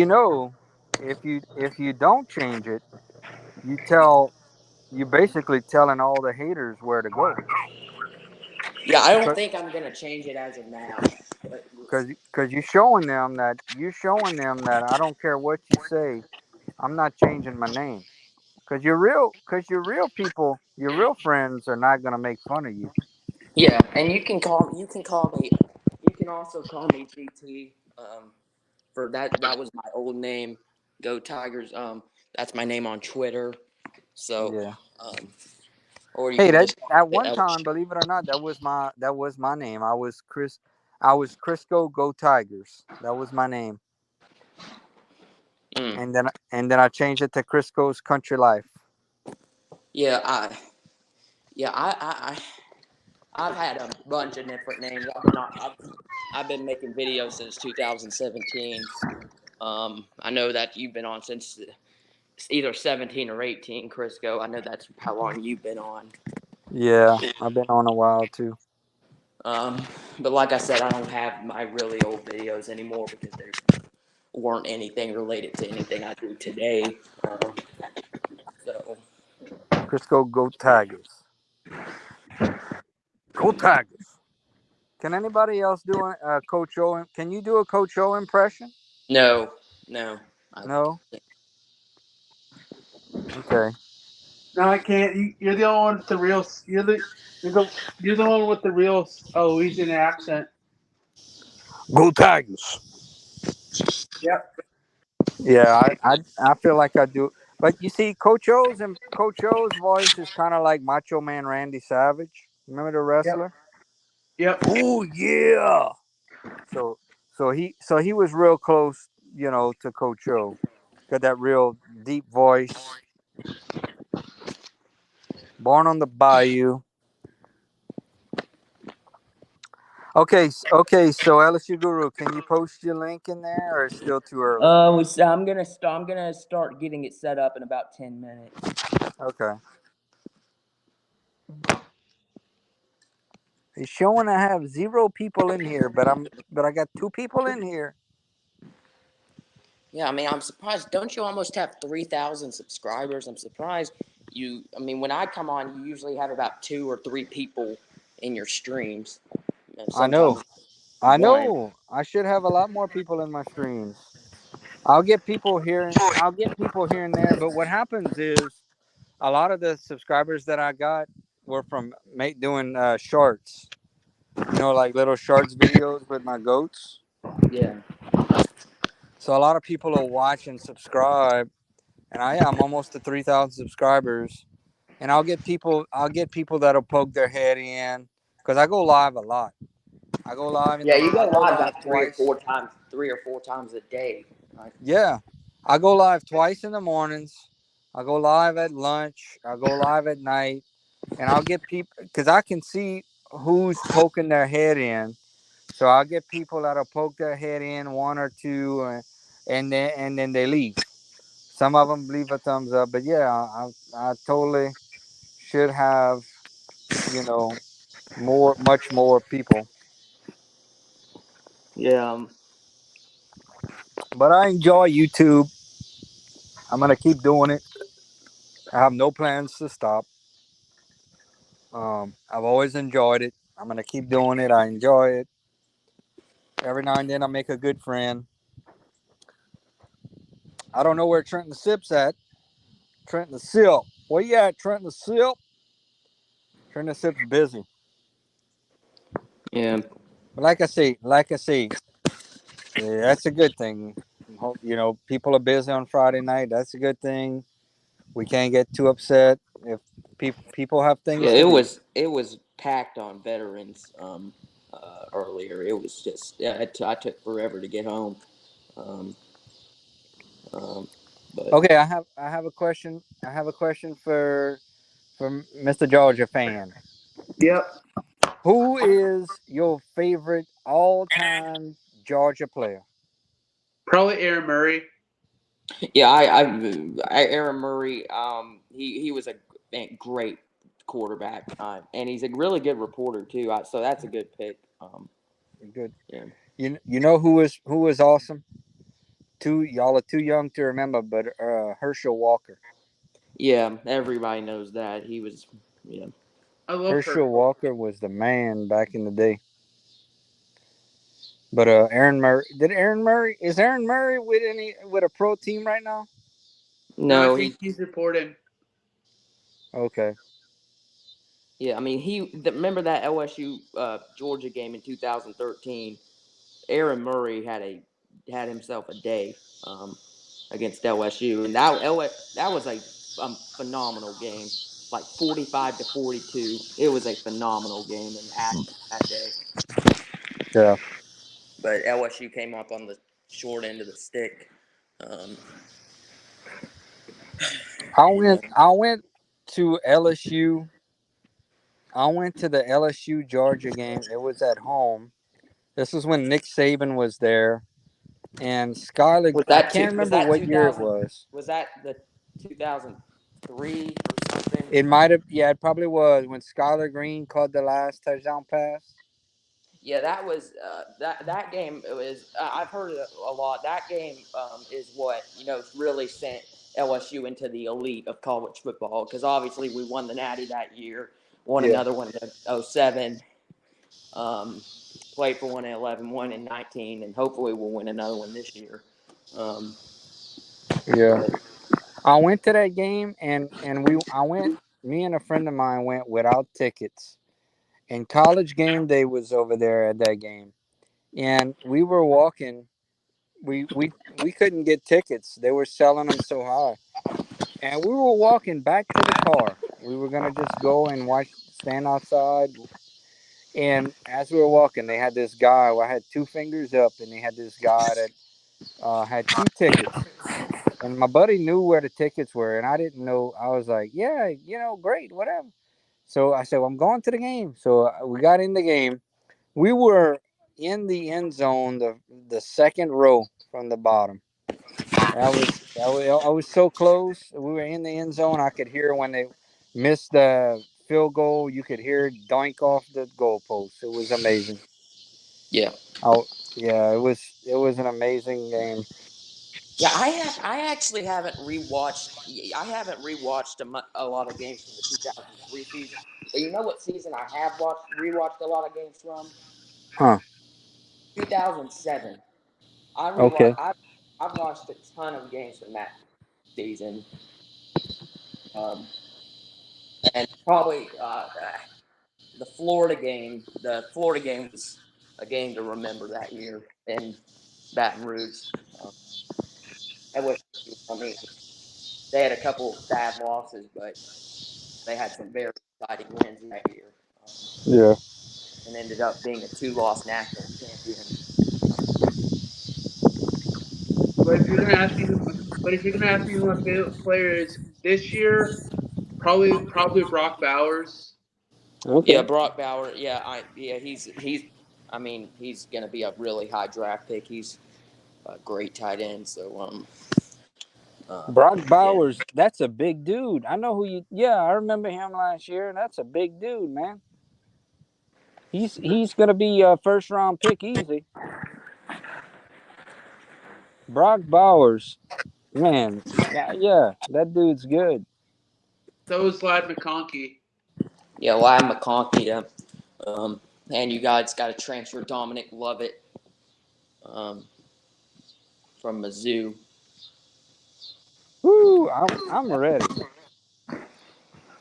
know. If you don't change it, you tell you basically telling all the haters where to go. Yeah, I don't think I'm gonna change it as of now. But we'll see. Because you're showing them that I don't care what you say, I'm not changing my name. Because your real friends are not gonna make fun of you. Yeah, and you can also call me GT. For that was my old name. Go Tigers. That's my name on Twitter. So, Yeah. um, or you Hey, can that just call at me one time, believe it or not, that was my name. I was Crisco Go Tigers. That was my name. Mm. And then I changed it to Crisco's Country Life. Yeah, yeah, I've had a bunch of different names. I've been making videos since 2017. I know that you've been on since either 17 or 18, Crisco. I know that's how long you've been on. Yeah, I've been on a while too. Um, but like I said, I don't have my really old videos anymore because there weren't anything related to anything I do today. So Crisco Go Tigers. Go Tigers. Can anybody else do a Coach O? Can you do a Coach O impression? no, no. I, No. Okay. No, I can't. You're the only one with the real. You're the one with the real Louisiana accent. Go Tigers. Yep. Yeah, I feel like I do. But you see, Coach O's voice is kind of like Macho Man Randy Savage. Remember the Yep. wrestler? Yep. Oh yeah. So so he was real close, to Coach O. Got that real deep voice. Born on the Bayou. Okay, okay. So LSU Guru, can you post your link in there, or it's still too early? I'm gonna start getting it set up in about 10 minutes. Okay. It's showing I have 0 people in here, but I got 2 people in here. Yeah, I mean, I'm surprised. Don't you almost have 3,000 subscribers? I'm surprised you. I mean, when I come on, you usually have about 2 or 3 people in your streams. And I know. sometimes I one. know. I should have a lot more people in my streams. I'll get people here. I'll get people here and there. But what happens is a lot of the subscribers that I got were from doing shorts. Like little shorts videos with my goats. Yeah. So a lot of people will watch and subscribe, and I'm almost to 3,000 subscribers. And I'll get people that'll poke their head in because I go live a lot. Yeah, you I go go live live like twice. 3 or 4 times a day. Right? Yeah, I go live twice in the mornings. I go live at lunch. I go live at night, and I'll get people because I can see who's poking their head in. So I'll get people that'll poke their head in 1 or 2, and then they leave. Some of them leave a thumbs up, but yeah, I totally should have, you know, much more people. Yeah. But I enjoy YouTube. I'm gonna keep doing it. I have no plans to stop. I've always enjoyed it. I'm gonna keep doing it. I enjoy it. Every now and then I make a good friend. I don't know where Trenton the Sip's at. Trenton the Sip. Where you at, Trenton the Sip? Trenton the Sip's busy. Yeah. But like I say, yeah, that's a good thing. You know, people are busy on Friday night. That's a good thing. We can't get too upset if people have Yeah, things to it do. was it was packed on veterans earlier. It was just I took forever to get home. Um, um, but Okay, I have a question. I have a question for Mr. Georgia fan. Yep. Who is your favorite all-time Georgia player? Probably Aaron Murray. yeah, Aaron Murray. He was a great quarterback, and he's a really good reporter too. So that's a good pick. Good. Yeah, You know who is awesome? Too y'all are too young to remember, but Herschel Walker. yeah. Everybody knows that he was. Yeah, I love Herschel Herschel. Walker was the man back in the day. But Aaron Murray, is Aaron Murray with a pro team right now? No, I no, think he's reporting. Okay. yeah. I mean, remember that LSU Georgia game in 2013. Aaron Murray had himself a day against LSU, and that was a phenomenal game, like 45-42. It was a phenomenal game in that day. Yeah. But LSU came up on the short end of the stick. Um, yeah, I went to LSU. I went to the LSU Georgia game. It was at home. This was when Nick Saban was there, and Skyler. I can't was remember that what year it 2000? was. Was that the 2003 or something? It might have. Yeah, it probably was when Skyler Green caught the last touchdown pass. Yeah, that was that game. It was I've heard it a lot. That game is what really sent LSU into the elite of college football because obviously we won the Natty that year, won Yeah. another one in '07, played for one in 11, one in 19, and hopefully we'll win another one this year. Um, Yeah. but I went to that game, and we. I went. Me and a friend of mine went without tickets. And college game day was over there at that game, and we were walking. We couldn't get tickets. They were selling them so high, and we were walking back to the car. We were gonna just go and stand outside. And as we were walking, they had this guy. I had two fingers up, and they had this guy that had two tickets. And my buddy knew where the tickets were, and I didn't know. I was like, "Yeah, great, whatever." So I said, "Well, I'm going to the game." So we got in the game. We were in the end zone, the second row from the bottom. I was so close. We were in the end zone. I could hear when they missed the field goal. You could hear it doink off the goalpost. It was amazing. yeah, Oh yeah, it was an amazing game. yeah, I actually haven't rewatched. I haven't rewatched a lot of games from the 2003 season. But you know what season I have rewatched a lot of games from? Huh? 2007. Okay. I've watched a ton of games from that season, um, and probably the Florida game. The Florida game was a game to remember that year in Baton Rouge. Um, I wish. I mean, they had a couple of bad losses, but they had some very exciting wins that year, Yeah. and ended up being a two-loss national champion. But if you're gonna ask me, who my favorite player is this year, probably Brock Bowers. Yeah, Okay. Brock Bauer. He's. I mean, he's going to be a really high draft pick. He's a great tight end. So Brock Yeah, Bowers, that's a big dude. I know who you. Yeah, I remember him last year. That's a big dude, man. He's gonna be a first round pick easy. Brock Bowers, man. Yeah, that dude's good. So is Lad McConkey. yeah. Lyle McConkey. And you guys got to transfer Dominic Lovett um, from Mizzou. Woo, I'm ready.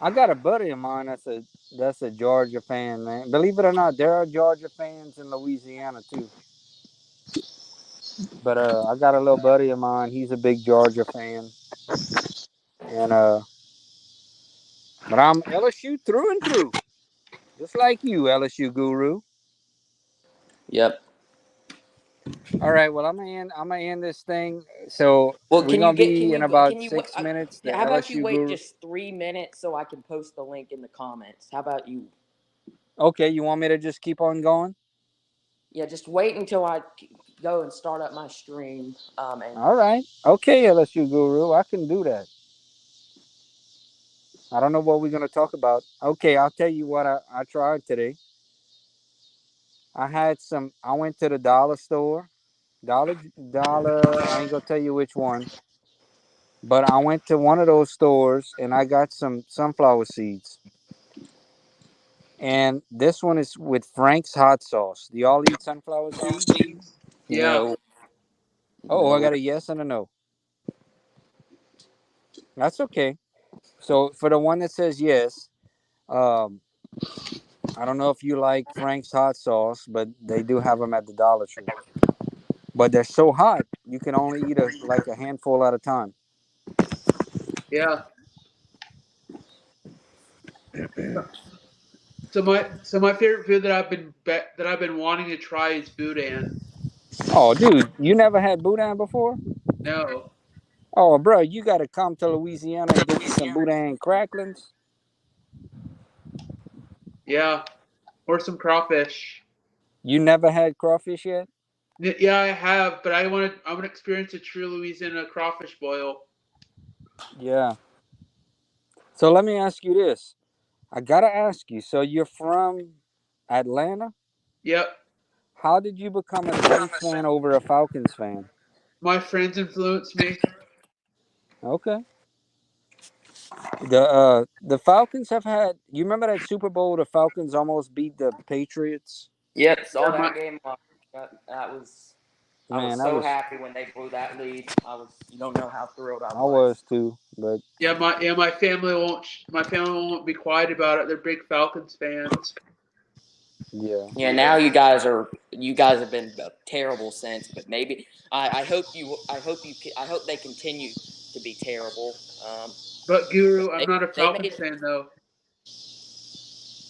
I got a buddy of mine that's a Georgia fan, man. Believe it or not, there are Georgia fans in Louisiana too. But I got a little buddy of mine. He's a big Georgia fan, and but I'm LSU through and through, just like you, LSU guru. Yep. All right, well I'm gonna end this thing. So Well, we're gonna can be in you about can you 6 minutes. The how about you LSU wait guru. just 3 minutes so I can post the link in the comments? How about you? Okay, you want me to just keep on going? Yeah, just wait until I go and start up my stream. And All right. Okay, LSU guru, I can do that. I don't know what we're gonna talk about. Okay, I'll tell you what I tried today. I went to the dollar store. Dollar. I ain't gonna tell you which one, but I went to one of those stores and I got some sunflower seeds. And this one is with Frank's hot sauce. Do y'all eat sunflower seeds? Yeah. no, Oh, I no. got a yes and a no. That's okay. So for the one that says yes, um, I don't know if you like Frank's hot sauce, but they do have them at the Dollar Tree. But they're so hot, you can only eat like a handful at a time. Yeah. So my favorite food that I've been wanting to try is boudin. Oh, dude, you never had boudin before? No. Oh, bro, you got to come to Louisiana and get you some boudin cracklings. Yeah. Or some crawfish. You never had crawfish yet? Yeah, I have, but I want to experience a true Louisiana crawfish boil. Yeah. So let me ask you this. I got to ask you. So you're from Atlanta? Yep. How did you become a Saints fan over a Falcons fan? My friends influenced me. Okay. The Falcons have had. You remember that Super Bowl? The Falcons almost beat the Patriots. Yep, saw Yeah, that game. That was. I was Man, so happy when they blew that lead. You don't know how thrilled I I was. was too. But my family won't be quiet about it. They're big Falcons fans. yeah, Yeah, now you guys have been terrible since, but maybe I hope they continue to be terrible. But Guru, I'm They not a they Falcons made fan though.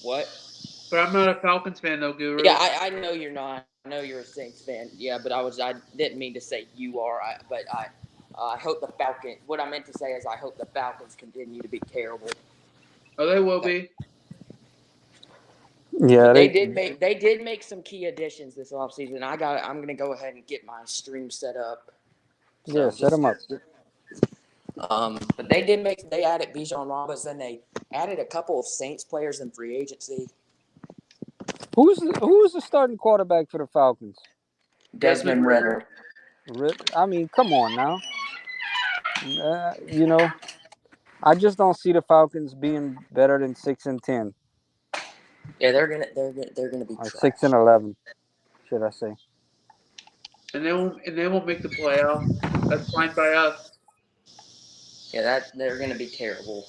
what? But I'm not a Falcons fan though, Yeah, Guru. I know you're not. I know you're a Saints fan. Yeah, but I didn't mean to say you are. But I hope the Falcon. What I meant to say is I hope the Falcons continue to be terrible. Oh, they will be. yeah. But they did make some key additions this offseason. I'm gonna go ahead and get my stream set up. Yeah. So Set them up. but they added Bijan Robinson. They added a couple of Saints players in free agency. Who's the starting quarterback for the Falcons? Desmond Ritter. I mean, come on now. You know, I just don't see the Falcons being better than 6-10 Yeah, they're gonna be or trash. 6-11, should I say? And they won't make the playoffs. That's fine by us. Yeah, they're gonna be terrible.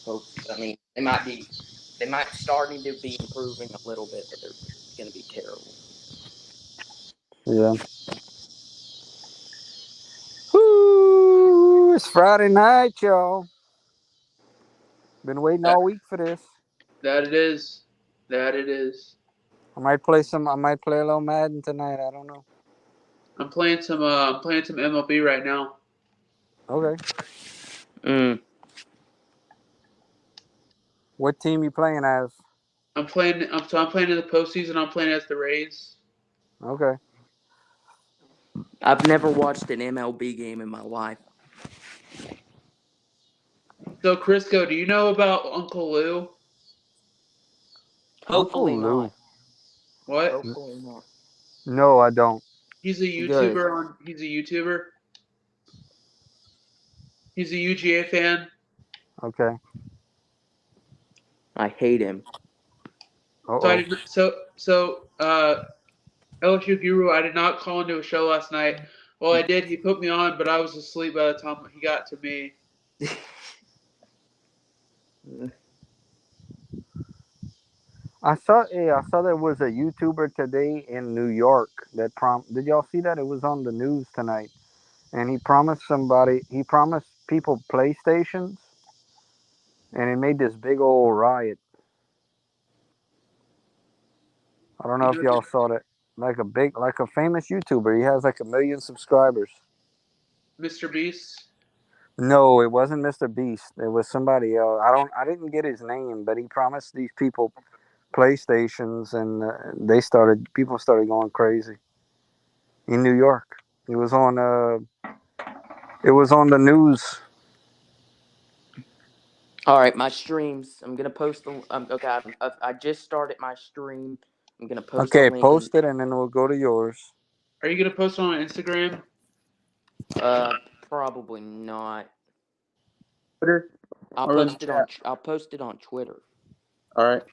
I mean, they might starting to be improving a little bit, but they're gonna be terrible. Yeah. Woo! It's Friday night, y'all. Been waiting all week for this. That it is. That it is. I might play a little Madden tonight. I don't know. I'm playing some MLB right now. Okay. Mm. What team you playing as? I'm playing in the postseason. I'm playing as the Rays. Okay. I've never watched an MLB game in my life. So, Crisco, do you know about Uncle Lou? Hopefully Uncle Lou. not. What? Hopefully not. No, I don't. He's a Good. YouTuber. He's a YouTuber. He's a UGA fan. Okay. I hate him. So I Uh-oh. did. LSU Guru. I did not call into a show last night. Well, I did. He put me on, but I was asleep by the time he got to me. I saw there was a YouTuber today in New York that did y'all see that? It was on the news tonight. And he promised people PlayStations, and it made this big old riot. I don't know if y'all saw that. Like a famous YouTuber. He has like 1 million subscribers. Mr. Beast. No, it wasn't Mr. Beast. It was somebody else. I didn't get his name, but he promised these people PlayStations, and people started going crazy in New York. It was on the news. All right, my streams. I'm gonna post the. Okay, I just started my stream. I'm gonna post a Okay, link. post it, and then we'll go to yours. Are you gonna post it on Instagram? Probably not. Twitter? I'll Or in the post it on. chat? I'll post it on Twitter. All right.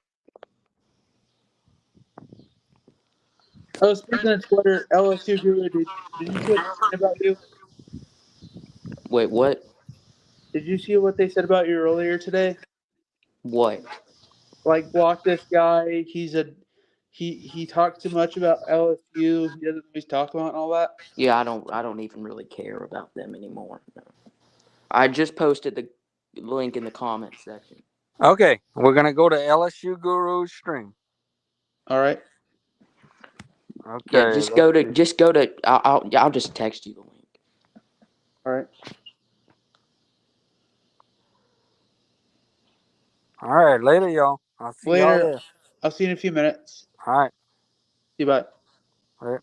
Oh, speaking of Twitter, LSU Guru, did you see what they said about you? Wait, what? Did you see what they said about you earlier today? What? Like, block this guy. He talks too much about LSU. He doesn't always talk about and all that. Yeah, I don't even really care about them anymore. No. I just posted the link in the comment section. Okay, we're gonna go to LSU Guru's stream. All right. Yeah, Okay, just go to. I'll just text you the link. All right. all right. Later, y'all. I'll see y'all Later. there. I'll see you in a few minutes. All right. See you. Bye. All right.